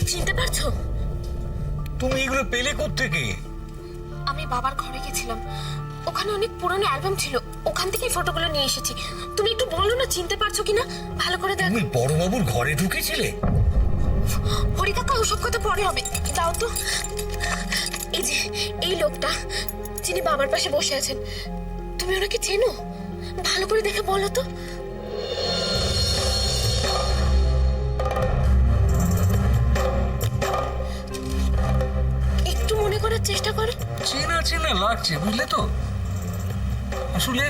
চিনতে পারছো? তুমি এগুলো পেলে কোত্থেকে? আমি বাবার ঘরে গেছিলাম, ওখানে অনেক পুরনো অ্যালবাম ছিল, ওখান থেকেই ফটোগুলো নিয়ে এসেছি। তুমি একটু বলো না চিনতে পারছো কিনা, ভালো করে দেখো। তুমি বড়বাবুর ঘরে ঢুকেছিলে? হরি কাকা ওসব কথা পরে হবে, দাও তো। এই যে এই লোকটা যিনি বাবার পাশে বসে আছেন, তুমি ওনাকে চেনো? ভালো করে দেখে বলো তো। একটু মনে করার চেষ্টা করো। চেনা চেনা লাগছে, বুঝলে তো। আসলে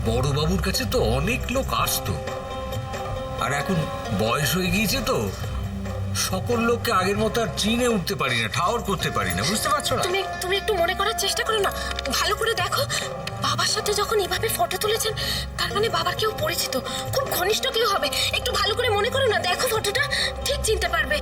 বড়বাবুর কাছে তো অনেক লোক আসতো, আর এখন বয়স হয়ে গিয়েছে তো সকল লোককে আগের মতো আর চিনে উঠতে পারি না, ঠাওর করতে পারি না, বুঝতে পারছো না? তুমি একটু মনে করার চেষ্টা করো না, ভালো করে দেখো। বাবার সাথে যখন এভাবে ফটো তুলেছেন, তার মানে বাবার কেউ পরিচিত, খুব ঘনিষ্ঠ কেউ হবে। একটু ভালো করে মনে করো না, দেখো ফটোটা, ঠিক চিনতে পারবে।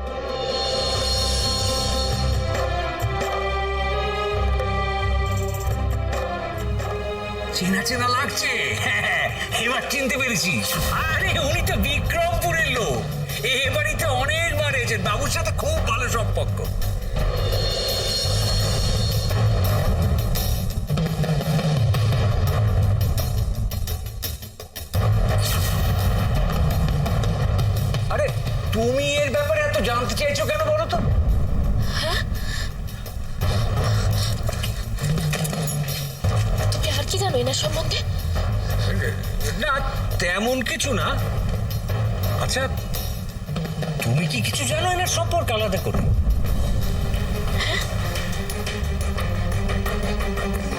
চেনা চেনা লাগছে, হ্যাঁ, এবার চিনতে পেরেছি। আরে উনি তো বিক্রমপুরের লোক, এ বাড়িতে অনেকবার এসেছেন, বাবুর সাথে খুব ভালো সম্পর্ক। আরে তুমি এর ব্যাপারে এত জানতে চাইছো কেন বলো তো? তুমি আর কি জানো এনার সম্বন্ধে? না, তেমন কিছু না। আচ্ছা, তুমি কি কিছু জানো এনার সম্পর্কে আলাদা করে?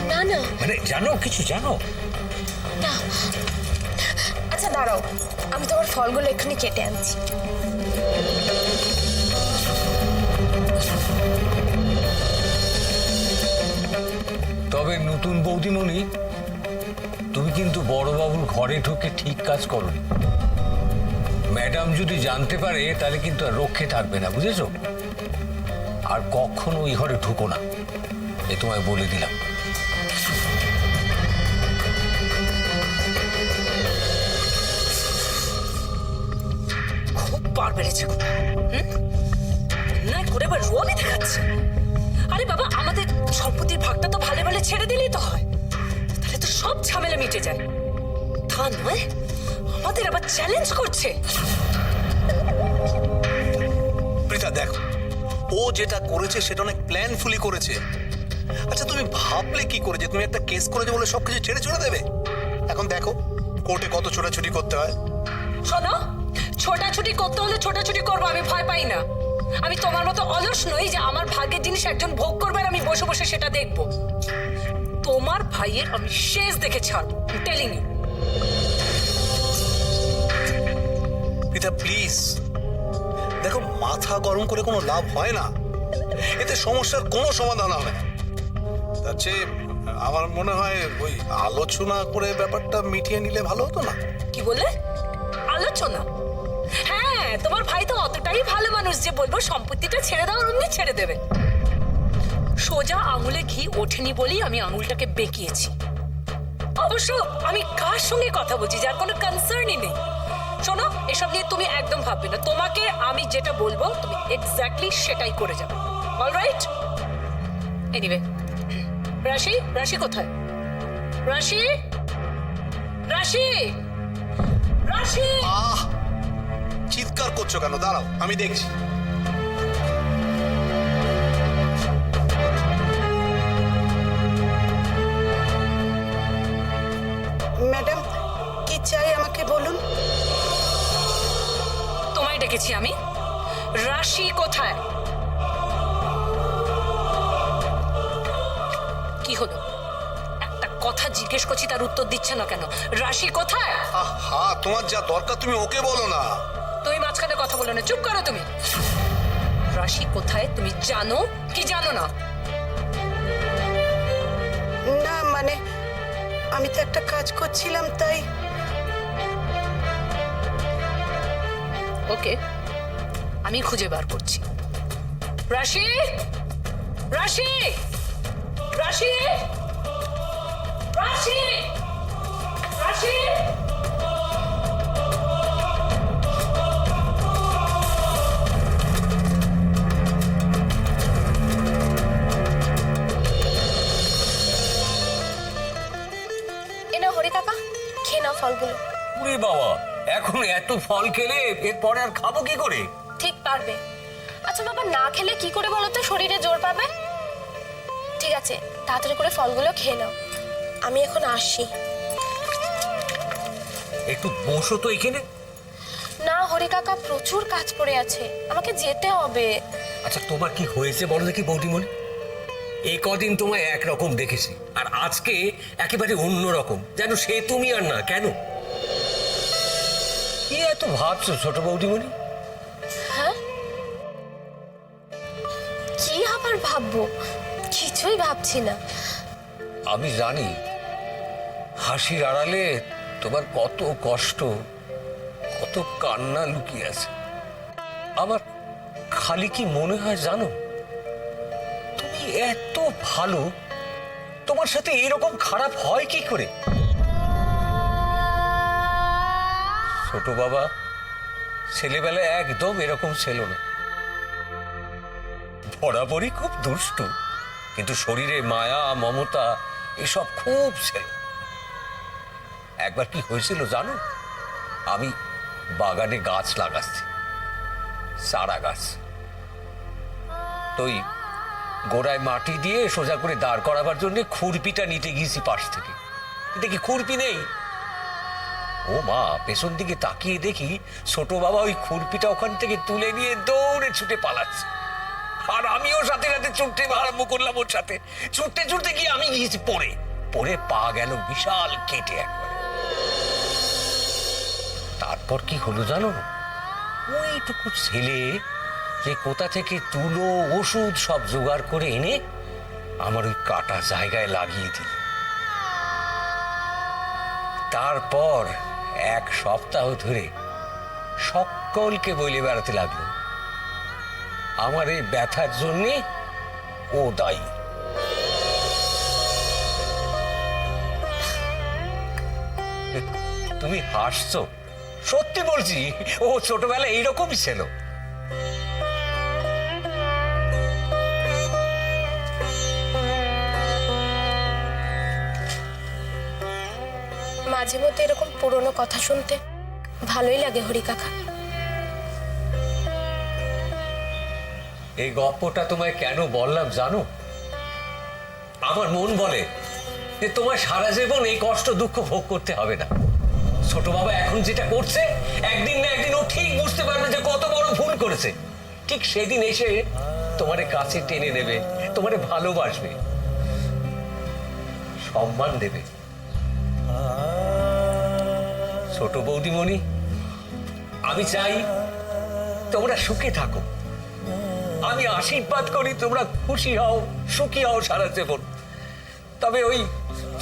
না না মানে জানো, কিছু জানো? না। আচ্ছা দাঁড়াও, আমি তোমার ফলগুলো এক্ষুনি কেটে আনছি। তবে নতুন বৌদিমণি, তুমি কিন্তু বড়বাবুর ঘরে ঢুকে ঠিক কাজ করোনি। ম্যাডাম যদি জানতে পারে তাহলে কিন্তু আর রক্ষে থাকবে না, বুঝেছো? আর কখনো ওই ঘরে ঢুকো না, এ তোমায় বলে দিলাম। খুব বার বেড়েছে, না করে আবার রোয়ানি দেখাচ্ছে। আরে বাবা, আমাদের সম্পত্তির ভাগটা তো ভালো ভালো ছেড়ে দিলেই তো হয়, তাহলে তো সব ঝামেলা মিটে যায়। তা নয়, আমাদের আবার চ্যালেঞ্জ করছে। প্রীতা দেখো, ও যেটা করেছে সেটা অনেক প্ল্যানফুলি করেছে। আচ্ছা তুমি ভাবলে কি করে যে তুমি একটা কেস করেছে বলে সবকিছু ছেড়ে চলে দেবে? এখন দেখো কোর্টে কত ছোটাছুটি করতে হয়। শোনো, ছোটাছুটি করতে হলে ছোটাছুটি করবো, আমি ভয় পাই না। আমি তোমার মতো অলস নই যে আমার ভাগ্যের জিনিস একজন ভোগ করবে আর আমি বসে বসে সেটা দেখবো। তোমার ভাইয়ের আমি শেষ দেখে ছাড়বো, টেলিং ইউ। প্রীতা প্লিজ দেখো, মাথা গরম করে কোনো লাভ হয় না, এতে সমস্যার কোনো সমাধান হবে না। তার চেয়ে আমার মনে হয় ওই আলোচনা করে ব্যাপারটা মিটিয়ে নিলে ভালো হতো না? কি বলে আলোচনা? হ্যাঁ, তোমার ভাই তো অতটাই ভালো মানুষ যে বলবো সম্পত্তিটা ছেড়ে দাও, অমনি ছেড়ে দেবে। সোজা আঙুলে ঘি ওঠেনি বলেই আমি আঙুলটাকে বেঁকিয়েছি। অবশ্য আমি কার সঙ্গে কথা বলছি যার কোনো কনসার্নই নেই। শোনো, এসব নিয়ে তুমি একদম ভাববে না, তোমাকে আমি যেটা বলবো তুমি এক্স্যাক্টলি সেটাই করে যাবে। অলরাইট? এনিওয়ে, রাশি, রাশি কোথায়? রাশি, রাশি, রাশি! আহ, চিৎকার করছো কেন? দাঁড়াও, আমি দেখছি। ম্যাডাম, কি চাই আমাকে বলুন। তোমায় ডেকেছি আমি। রাশি কোথায়? কি হলো? একটা কথা জিজ্ঞেস করছি, তার উত্তর দিচ্ছে না কেন? রাশি কোথায়? আহা, তোমার যা দরকার তুমি ওকে বলো না। তুমি মাঝখানে কথা বলো না, চুপ করো তুমি। রাশি কোথায় তুমি জানো কি জানো না? না মানে আমি তো একটা কাজ করছিলাম তাই। ওকে, আমি খুঁজে বার করছি। রাশি, রাশি, রাশি, ফলগুলো। ওরে বাবা, এখন এত ফল খেলে এরপরে আর খাবো কি করে? ঠিক পারবে। আচ্ছা বাবা, না খেলে কি করে বলো তো শরীরে জোর পাবে? ঠিক আছে, তাড়াতাড়ি করে ফলগুলো খেয়ে নাও, আমি এখন আসি। একটু বসো তো এখানে। না হরি কাকা, প্রচুর কাজ পড়ে আছে, আমাকে যেতে হবে। আচ্ছা, তোমার কি হয়েছে বলো দেখি বৌদিমণি? এই কদিন তোমায় একরকম দেখেছি, আর আজকে একেবারে অন্য রকম, যেন সে তুমি আর না। কেন, কি এত ভাবছো ছোট বৌদিমণি? হ্যাঁ, কি আবার ভাববো? কিছুই ভাবছি না। আমি জানি হাসির আড়ালে তোমার কত কষ্ট, কত কান্না লুকিয়ে আছে। আমার খালি কি মনে হয় জানো, তুমি এত ভালো, তোমার সাথে এরকম খারাপ হয় কি করে? ছোট বাবা ছেলেবেলায় একদম এরকম ছিল না, বরাবরই খুব দুষ্টু, কিন্তু শরীরে মায়া মমতা এসব খুব ছিল। একবার কি হয়েছিল জানো, আমি বাগানে গাছ লাগাচ্ছি, চারা গাছ, তো ওই গোড়ায় মাটি দিয়ে সোজা করে দাঁড় করাবার জন্য খুরপিটা নিতে গিয়েছি পাশ থেকে, দেখি খুরপি নেই। ও মা, পেছন দিকে তাকিয়ে দেখি ছোট বাবা ওই খুরপিটা ওখান থেকে তুলে নিয়ে দৌড়ে ছুটে পালাচ্ছে, আর আমিও সাথে সাথে ছুটতে আরম্ভ করলাম ওর সাথে। ছুটতে ছুটতে গিয়ে আমি গিয়েছি পড়ে, পড়ে পা গেল বিশাল কেটে একবার। তারপর কি হলো জানো, ওইটুকু ছেলে যে কোথা থেকে তুলো ওষুধ সব জোগাড় করে এনে আমার ওই কাটা জায়গায় লাগিয়ে দিল। তারপর এক সপ্তাহ ধরে সকলকে বলে বেড়াতে লাগলো আমার এই ব্যথার জন্যে ও দায়ী। তুমি হাসছো, সত্যি বলছি, ও ছোটবেলায় এইরকমই ছিল। মাঝে মধ্যে এরকম পুরনো কথা শুনতে ভালোই লাগে হরি কাকা। এই গল্পটা তোমায় কেন বললাম জানো, আমার মন বলে যে তোমার সারা জীবন এই কষ্ট দুঃখ ভোগ করতে হবে না। ছোট বাবা এখন যেটা করছে, একদিন না একদিন ও ঠিক বুঝতে পারবে যে কত বড় ভুল করেছে। ঠিক সেদিন এসে তোমারে কাছে টেনে নেবে, তোমারে ভালোবাসবে, সম্মান দেবে। ছোট বৌদিমণি, আমি চাই তোমরা সুখে থাকো, আমি আশীর্বাদ করি তোমরা খুশি হও, সুখী হও সারা জীবন। তবে ওই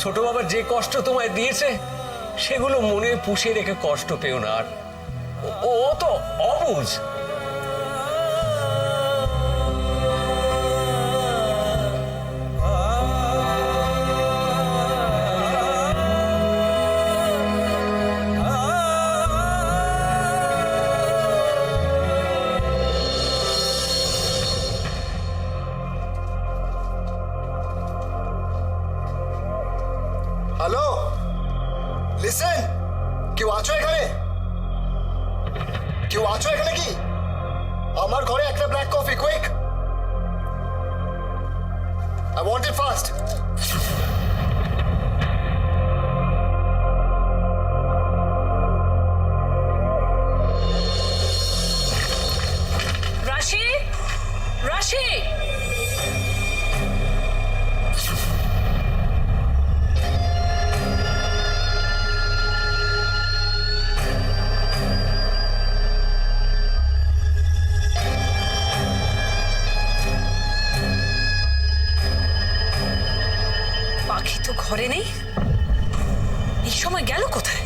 ছোট বাবার যে কষ্ট তোমায় দিয়েছে সেগুলো মনে পুষে রেখে কষ্ট পেও না। আর ও তো অবুঝ। হ্যালো, লিসেন, কেউ আছো এখানে? কেউ আছো এখানে কি? আমার ঘরে একটা black coffee, quick, I want it fast. রাশি, রাশি, পাখি তো ঘরে নেই, এই সময় গেল কোথায়?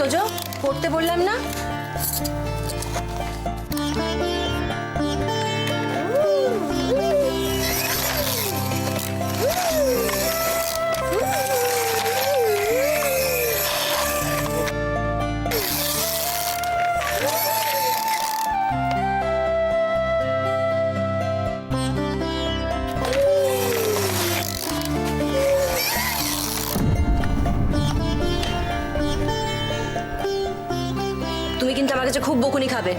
তোজো, পড়তে বললাম না? তুমি কিন্তু আমার কাছে খুব বকুনি খাবে।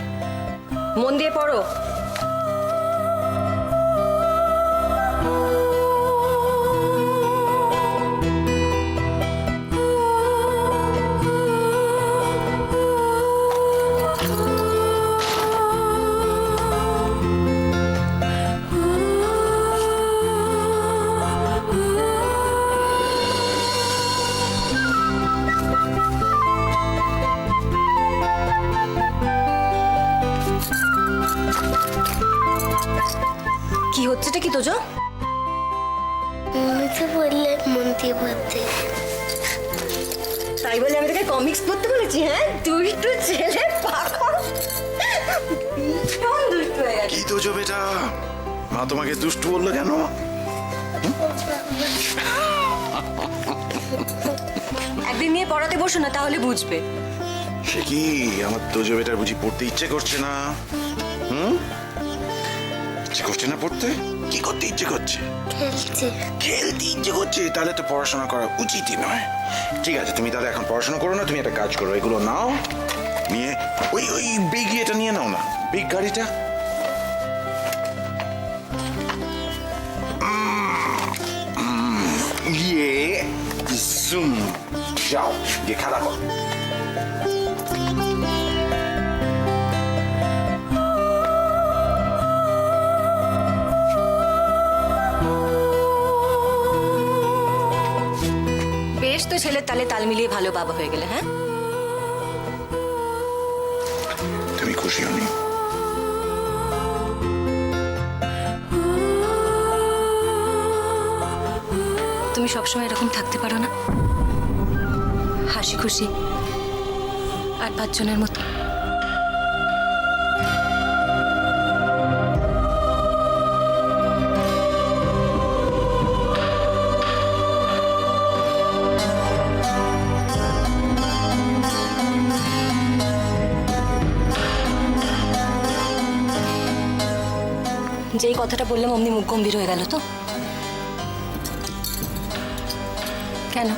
মন দিয়ে পড়ো। কি হচ্ছেটা কি তোজো? মনে তো বললে মন দিয়ে পড়তে। তাই বলে আমি তোকে কমিক্স পড়তে বলেছি? হ্যাঁ, দুষ্টু ছেলে, পাগল, ভীষণ দুষ্টু হয়ে গেছে। কি তোজো বেটা, মা তোমাকে দুষ্টু বললো কেন? একদিন নিয়ে পড়াতে বসো না, তাহলে বুঝবে। সে কি, আমার তোজো বেটার বুঝি পড়তে ইচ্ছে করছে না? ইচ্ছে করছে না পড়তে? কি করতে ইচ্ছে করছে? খেলছে। খেলতে ইচ্ছে করছে? তাহলে তো পড়াশোনা করা উচিতই নয়। ঠিক আছে, তুমি তাহলে এখন পড়াশোনা করো না, তুমি একটা কাজ করো, এগুলো নাও, নিয়ে ওই ওই বিগ এটা নিয়ে নাও না, বিগ গাড়িটা। ইয়ে জুম, যাও গিয়ে খেলা করো। বেশ, তো ছেলের তালে তাল মিলিয়ে ভালো বাবা হয়ে গেলে। হ্যাঁ, তুমি খুশি হনি? তুমি সবসময় এরকম থাকতে পারো না, হাসি খুশি আর 5 জনের মতো। যেই কথাটা বললাম অমনি মুখ গম্ভীর হয়ে গেল তো? কেন?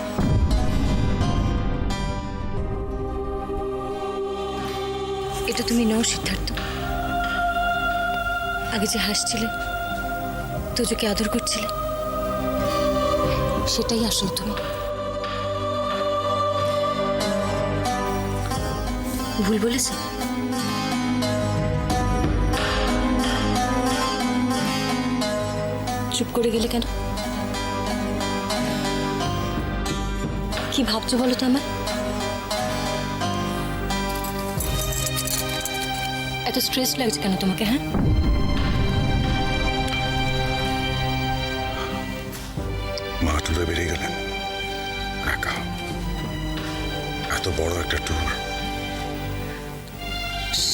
এটা তুমি নও সিদ্ধার্থ। আগে যে হাসছিলে, তোজোকে আদর করছিলে, সেটাই আসল তুমি। ভুল বলেছে? চুপ করে গেলে কেন? কি ভাবছো বলো তো আমার? এত স্ট্রেস লাগছে কেন তোমাকে? হ্যাঁ, মা ট্যুরে বেরিয়ে গেলেন একা, এত বড় একটা ট্যুর।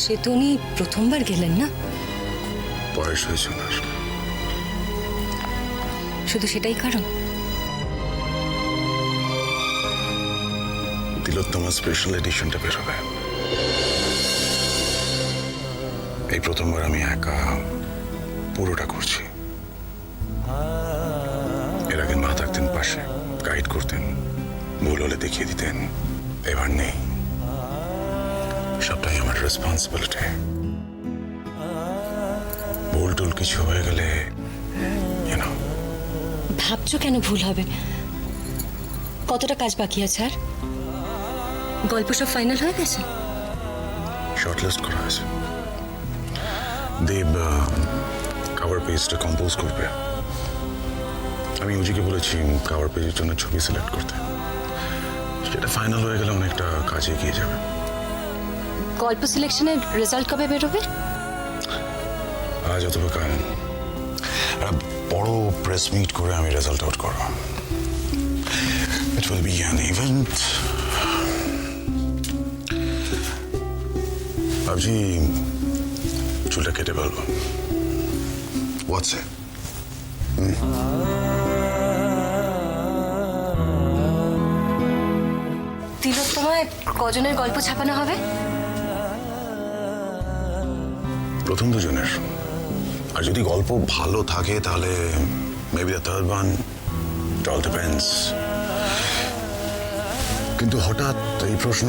সে তো উনি প্রথমবার গেলেন না? বয়স হয়েছে ওনার। শুধু সেটাই কারণ? তিলোত্তমা স্পেশাল এডিশনটা বেরোবে, এই প্রথমবার আমি একা পুরোটা করছি। এর আগে মা থাকতেন পাশে, গাইড করতেন, ভুল হলে দেখিয়ে দিতেন। এবার নেই, সবটাই আমার রেসপন্সিবিলিটি। ভুল টুল কিছু হয়ে গেলে ভাবছো কেন ভুল হবে? কতটা কাজ বাকি আছে আর? গল্প সব ফাইনাল হয়ে গেছে? শর্টলিস্ট করা হয়েছে। দেব কভার পেজটা কম্পোজ করবে। আমি উজিকে বলেছি কভার পেজের জন্য ছবি সিলেক্ট করতে। সেটা ফাইনাল হয়ে গেলে অনেকটা কাজে এগিয়ে যাবে। গল্প সিলেকশনের রেজাল্ট কবে বেরোবে? আজ অথবা কাল একটা বড় প্রেস মিট করে আমি রেজাল্ট আউট করব। It will be an event ভাবছি চুলটা কেটে ফেলবো। হোয়াটসে তিলোত্তমায় কজনের গল্প ছাপানো হবে? প্রথম দুজনের, আর যদি গল্প ভালো থাকে তাহলে maybe the third one, it all depends. কিন্তু হঠাৎ এই প্রশ্ন?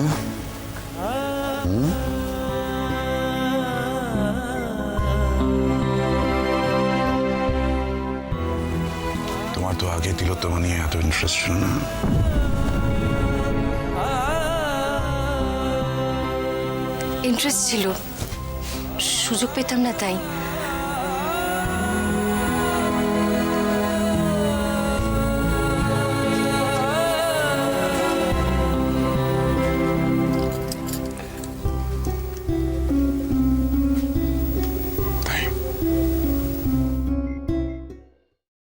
তোমার তো আগে তিলোত্তমা নিয়ে এত ইন্টারেস্ট ছিল না। ইন্টারেস্ট ছিল, সুযোগ পেতাম না তাই।